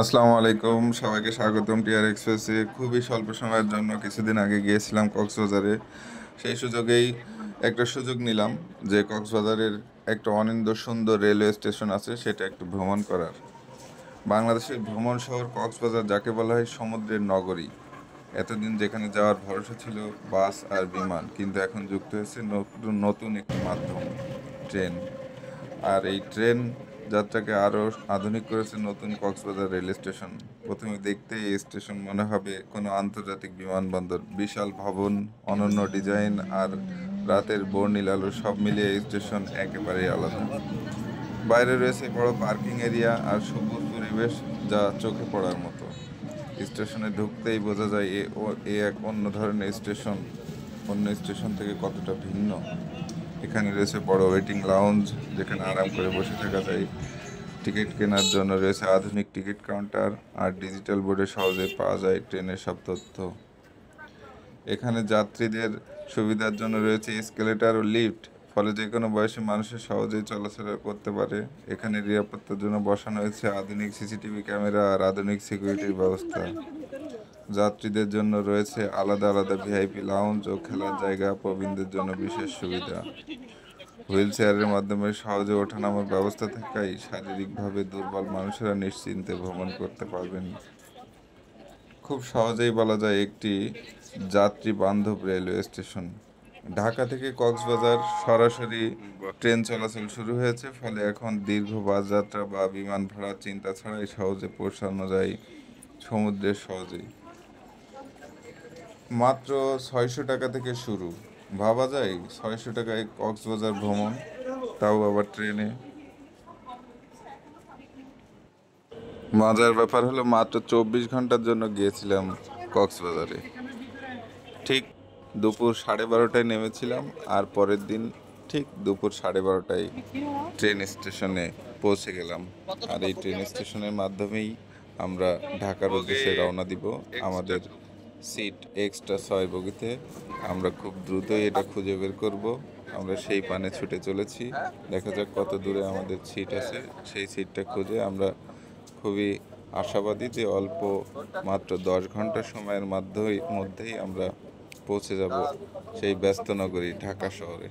আসসালামু আলাইকুম, সবাইকে স্বাগতম টিআর এক্সপ্রেসে। খুবই স্বল্প সময়ের জন্য কিছুদিন আগে গিয়েছিলাম কক্সবাজারে। সেই সুযোগেই একটা সুযোগ নিলাম যে কক্সবাজারের একটা অনিন্দ্য সুন্দর রেলওয়ে স্টেশন আছে, সেটা একটু ভ্রমণ করার। বাংলাদেশের ভ্রমণ শহর কক্সবাজার, যাকে বলা হয় সমুদ্রের নগরী। এতদিন যেখানে যাওয়ার ভরসা ছিল বাস আর বিমান, কিন্তু এখন যুক্ত হয়েছে নতুন নতুন একটি মাধ্যম, ট্রেন। আর এই ট্রেন যাত্রাকে আরও আধুনিক করেছে নতুন কক্সবাজার রেল স্টেশন। প্রথমে দেখতে এই স্টেশন মনে হবে কোনো আন্তর্জাতিক বিমানবন্দর। বিশাল ভবন, অনন্য ডিজাইন আর রাতের বর্ণিল আলো, সব মিলিয়ে এই স্টেশন একেবারেই আলাদা। বাইরে রয়েছে বড় পার্কিং এরিয়া আর সবুজ পরিবেশ, যা চোখে পড়ার মতো। স্টেশনে ঢুকতেই বোঝা যায় এ এক অন্য ধরনের স্টেশন, অন্য স্টেশন থেকে কতটা ভিন্ন। এখানে রয়েছে বড় ওয়েটিং লাউঞ্জ, যেখানে আরাম করে বসে থাকা যায়। টিকিট কেনার জন্য রয়েছে আধুনিক টিকিট কাউন্টার, আর ডিজিটাল বোর্ডে সহজে পাওয়া যায় ট্রেনের সব তথ্য। এখানে যাত্রীদের সুবিধার জন্য রয়েছে এসকেলেটর ও লিফট, ফলে যে কোনো বয়সী মানুষের সহজেই চলাফেরা করতে পারে। এখানে নিরাপত্তার জন্য বসানো হয়েছে আধুনিক সিসিটিভি ক্যামেরা আর আধুনিক সিকিউরিটির ব্যবস্থা। যাত্রীদের জন্য রয়েছে আলাদা আলাদা ভিআইপি লাউঞ্জ ও খেলার জায়গা, প্রবীণদের জন্য বিশেষ সুবিধা। হুইল চেয়ারের মাধ্যমে সহজে ওঠানামার ব্যবস্থা থাকায় শারীরিকভাবে দুর্বল মানুষেরা নিশ্চিন্তে ভ্রমণ করতে পারবেন। খুব সহজেই বলা যায় একটি যাত্রী বান্ধব রেলওয়ে স্টেশন। ঢাকা থেকে কক্সবাজার সরাসরি ট্রেন চলাচল শুরু হয়েছে, ফলে এখন দীর্ঘ বাস যাত্রা বা বিমান ভাড়ার চিন্তা ছাড়াই সহজে পৌঁছানো যায় সমুদ্রের সহজেই। মাত্র 600 টাকা থেকে শুরু। ভাবা যায় 600 টাকায় কক্সবাজার ভ্রমণ, তাও আবার ট্রেনে। মজার ব্যাপার হলো মাত্র 24 ঘন্টার জন্য গিয়েছিলাম কক্সবাজারে। ঠিক দুপুর 12:30টায় নেমেছিলাম, আর পরের দিন ঠিক দুপুর 12:30টায় ট্রেন স্টেশনে পৌঁছে গেলাম। আর এই ট্রেন স্টেশনের মাধ্যমেই আমরা ঢাকার উদ্দেশ্যে রওনা দিব। আমাদের সিট এক্সট্রা 6 বগিতে। আমরা খুব দ্রুতই এটা খুঁজে বের করব। আমরা সেই পানে ছুটে চলেছি। দেখা যাক কত দূরে আমাদের সিট আছে। সেই সিটটা খুঁজে আমরা খুবই আশাবাদী যে অল্প মাত্র 10 ঘন্টা সময়ের মধ্যেই আমরা পৌঁছে যাব সেই ব্যস্ত নগরী ঢাকা শহরে।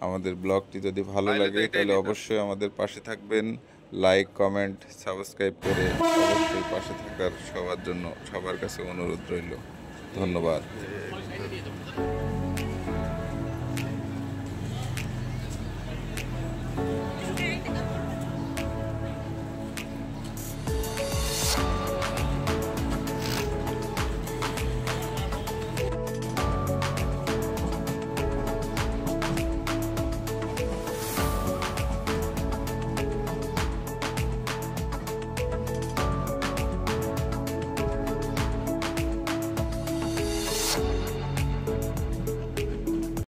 আমাদের ব্লগটি যদি ভালো লাগে তাহলে অবশ্যই আমাদের পাশে থাকবেন। লাইক, কমেন্ট, সাবস্ক্রাইব করে অবশ্যই পাশে থাকার সবার কাছে অনুরোধ রইল। ধন্যবাদ।